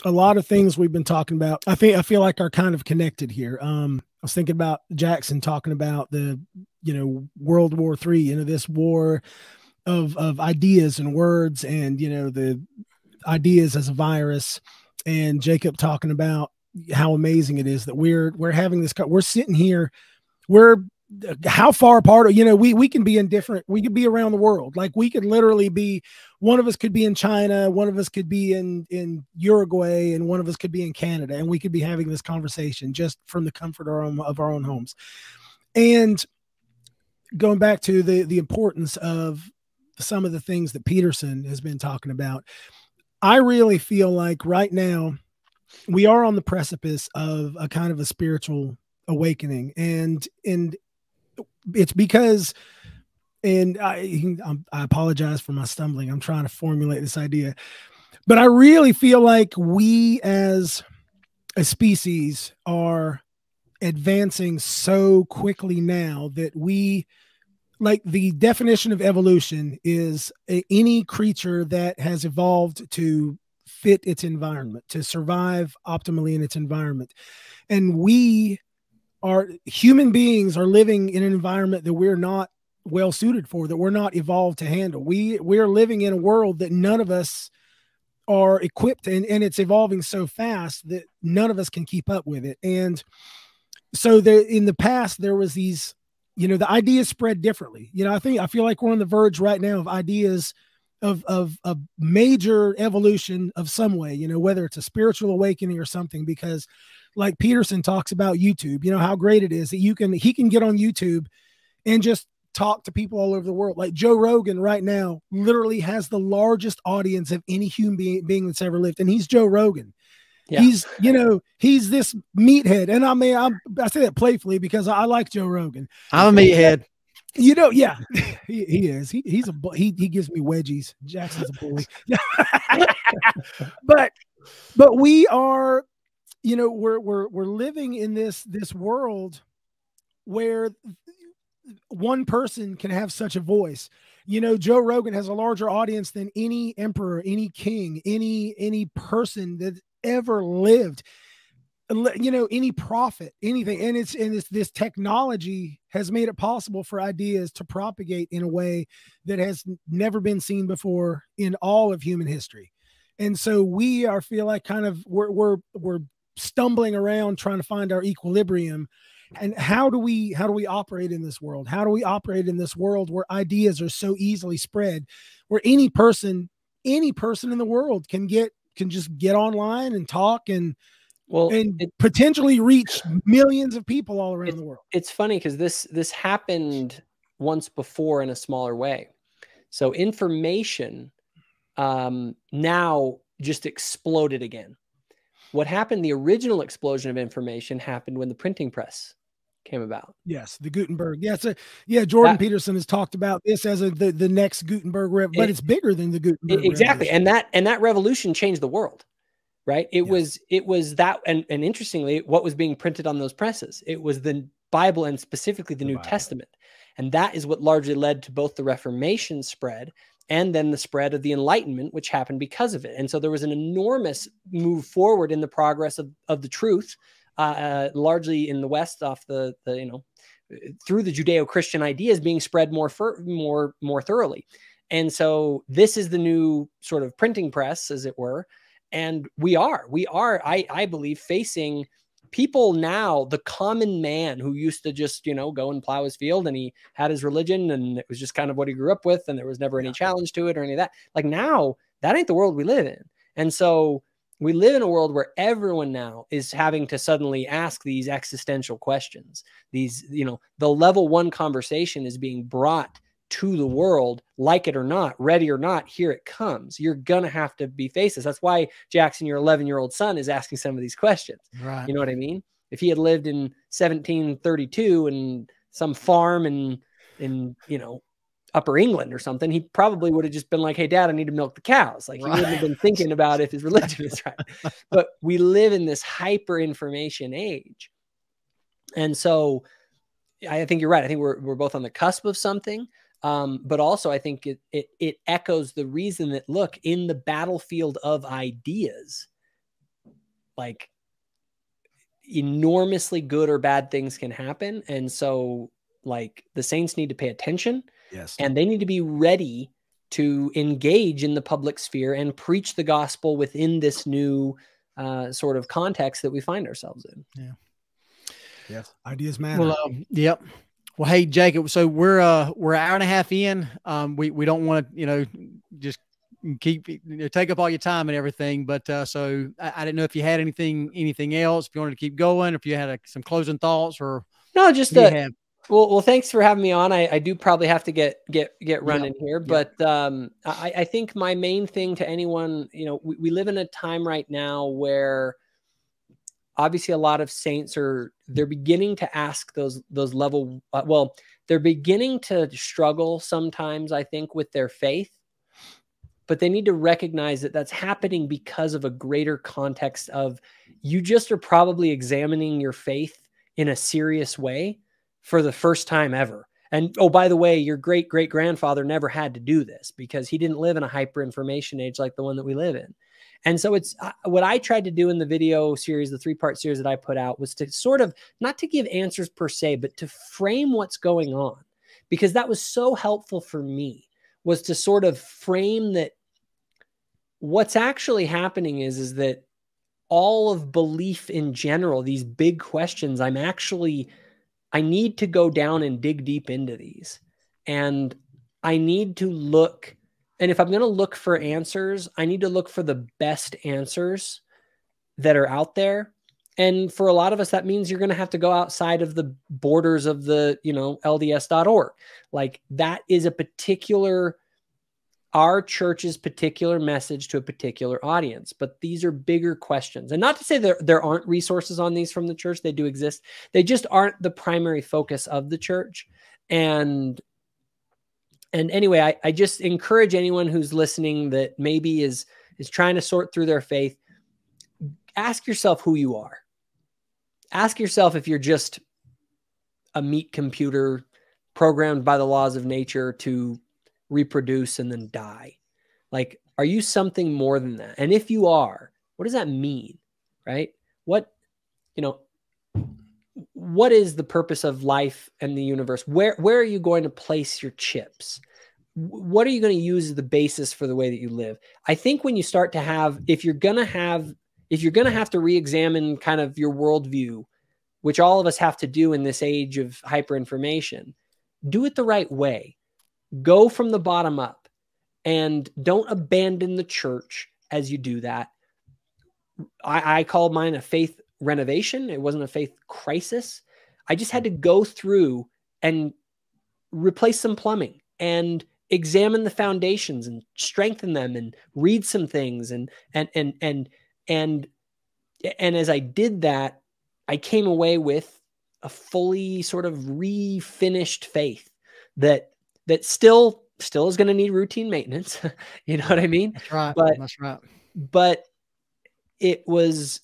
a lot of things we've been talking about, I feel like are kind of connected here. I was thinking about Jackson talking about the, World War III, this war of ideas and words, and, the ideas as a virus, and Jacob talking about how amazing it is that we're having this, we're sitting here, we're how far apart, we can be in different, we could be around the world. Like we could literally be, one of us could be in China, one of us could be in Uruguay, and one of us could be in Canada, and we could be having this conversation just from the comfort of our own homes. And going back to the importance of some of the things that Peterson has been talking about, I really feel like right now we are on the precipice of a kind of a spiritual awakening, and it's because, and I apologize for my stumbling, I'm trying to formulate this idea, but I really feel like we as a species are advancing so quickly now that we, like, the definition of evolution is any creature that has evolved to fit its environment, to survive optimally in its environment. And human beings are living in an environment that we're not well suited for, that we're not evolved to handle. We're living in a world that none of us are equipped, and it's evolving so fast that none of us can keep up with it. And so in the past, there was these, the ideas spread differently. I feel like we're on the verge right now of ideas of major evolution of some way, whether it's a spiritual awakening or something, because like Peterson talks about YouTube, how great it is that he can get on YouTube and just talk to people all over the world. Like Joe Rogan right now literally has the largest audience of any human being that's ever lived. And he's Joe Rogan. Yeah. He's this meathead. And I mean, I say that playfully because I like Joe Rogan. I'm a meathead. Yeah, he is. He gives me wedgies. Jackson's a bully. but we are, we're living in this world where one person can have such a voice. Joe Rogan has a larger audience than any emperor, any king, any person that ever lived, any prophet, anything. And it's this technology has made it possible for ideas to propagate in a way that has never been seen before in all of human history. And so feel like kind of we're stumbling around trying to find our equilibrium. And how do we operate in this world? How do we operate in this world where ideas are so easily spread, where any person in the world can just get online and talk and potentially reach millions of people all around the world? It's funny because this happened once before in a smaller way. So information now just exploded again. What happened, the original explosion of information happened when the printing press came about. Yes, the Gutenberg. Yeah, Jordan Peterson has talked about this as the next Gutenberg, but it's bigger than the Gutenberg. Exactly. Revolution. And that revolution changed the world, right? It was that, and interestingly, what was being printed on those presses? It was the Bible, and specifically the New Testament. And that is what largely led to both the Reformation spread and then the spread of the Enlightenment, which happened because of it. And so there was an enormous move forward in the progress of the truth, largely in the West, off the through the Judeo-Christian ideas being spread more thoroughly. And so this is the new sort of printing press, as it were. And we are, I believe, facing people now, the common man who used to just, go and plow his field, and he had his religion, and it was just kind of what he grew up with, and there was never any challenge to it or any of that. Like now, that ain't the world we live in. And so we live in a world where everyone now is having to suddenly ask these existential questions. These, the level one conversation is being brought to the world, like it or not, ready or not, here it comes. You're going to have to be faced this. That's why, Jackson, your 11-year-old son is asking some of these questions. Right. You know what I mean? If he had lived in 1732 in some farm in Upper England or something, he probably would have just been like, hey, Dad, I need to milk the cows. Like, he wouldn't have been thinking about if his religion is right. But we live in this hyper information age. And so I think you're right. I think we're both on the cusp of something. But also I think it echoes the reason that, look, in the battlefield of ideas, like enormously good or bad things can happen. And so like the saints need to pay attention. Yes. And they need to be ready to engage in the public sphere and preach the gospel within this new sort of context that we find ourselves in. Yeah. Yes. Ideas matter. Well, yep. Well, hey, Jacob, so we're an hour and a half in. We don't want to, just keep take up all your time and everything. But so I didn't know if you had anything else, if you wanted to keep going, if you had some closing thoughts or no, just well, thanks for having me on. I do probably have to get running here, but I think my main thing to anyone, we live in a time right now where obviously a lot of saints they're beginning to ask those level, they're beginning to struggle sometimes, I think, with their faith, but they need to recognize that that's happening because of a greater context of you just are probably examining your faith in a serious way for the first time ever. And oh, by the way, your great-great-grandfather never had to do this because he didn't live in a hyper-information age like the one that we live in. And so it's what I tried to do in the video series, the 3-part series that I put out, was to sort of not to give answers per se, but to frame what's going on, because that was so helpful for me, was to sort of frame that what's actually happening is that all of belief in general, these big questions, I need to go down and dig deep into these. And I need to look, and if I'm going to look for answers, I need to look for the best answers that are out there. And for a lot of us, that means you're going to have to go outside of the borders of the, LDS.org. Like that is our church's particular message to a particular audience, but these are bigger questions. And not to say there aren't resources on these from the church. They do exist. They just aren't the primary focus of the church. And anyway, I just encourage anyone who's listening that maybe is trying to sort through their faith, ask yourself who you are. Ask yourself if you're just a meat computer programmed by the laws of nature to reproduce and then die. Like, are you something more than that? And if you are, what does that mean? Right? What is the purpose of life and the universe? Where are you going to place your chips? What are you going to use as the basis for the way that you live? I think when you start to have, if you're going to have to re-examine kind of your worldview, which all of us have to do in this age of hyperinformation, do it the right way. Go from the bottom up and don't abandon the church as you do that. I called mine a faith renovation. It wasn't a faith crisis. I just had to go through and replace some plumbing and examine the foundations and strengthen them and read some things. And as I did that, I came away with a fully sort of refinished faith that still is going to need routine maintenance. You know what I mean? That's right. That's right. But it's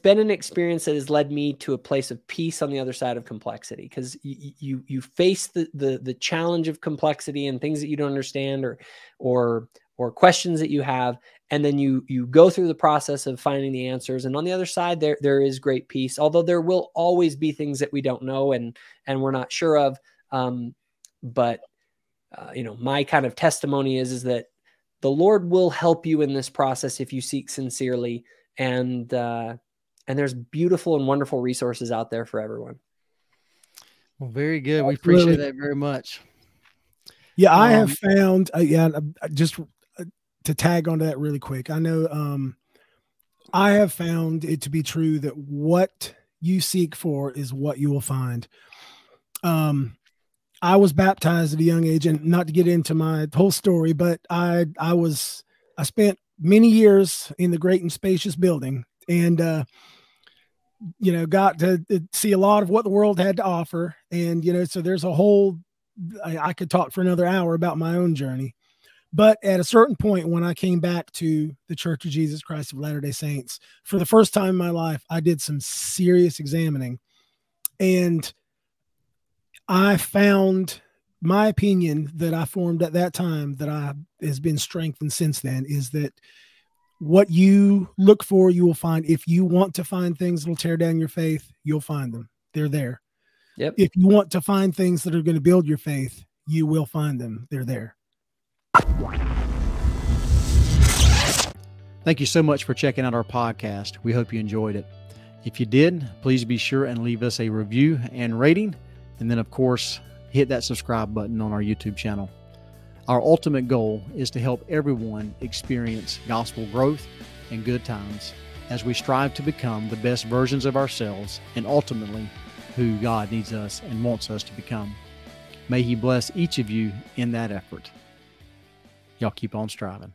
been an experience that has led me to a place of peace on the other side of complexity, because you face the challenge of complexity and things that you don't understand or questions that you have, and then you go through the process of finding the answers. And on the other side, there is great peace, although there will always be things that we don't know and we're not sure of. But my kind of testimony is that the Lord will help you in this process if you seek sincerely, and there's beautiful and wonderful resources out there for everyone. Well, very good. We appreciate that very much. Yeah, I have found, just to tag onto that really quick. I know I have found it to be true that what you seek for is what you will find. I was baptized at a young age, and not to get into my whole story, but I spent many years in the great and spacious building, and got to see a lot of what the world had to offer. And so there's a whole, I could talk for another hour about my own journey. But at a certain point, when I came back to the Church of Jesus Christ of Latter-day Saints for the first time in my life, I did some serious examining, and I found my opinion that I formed at that time, that has been strengthened since then, is that what you look for, you will find. If you want to find things that'll tear down your faith, you'll find them. They're there. Yep. If you want to find things that are going to build your faith, you will find them. They're there. Thank you so much for checking out our podcast. We hope you enjoyed it. If you did, please be sure and leave us a review and rating. And then, of course, hit that subscribe button on our YouTube channel. Our ultimate goal is to help everyone experience gospel growth and good times as we strive to become the best versions of ourselves and ultimately who God needs us and wants us to become. May He bless each of you in that effort. Y'all keep on striving.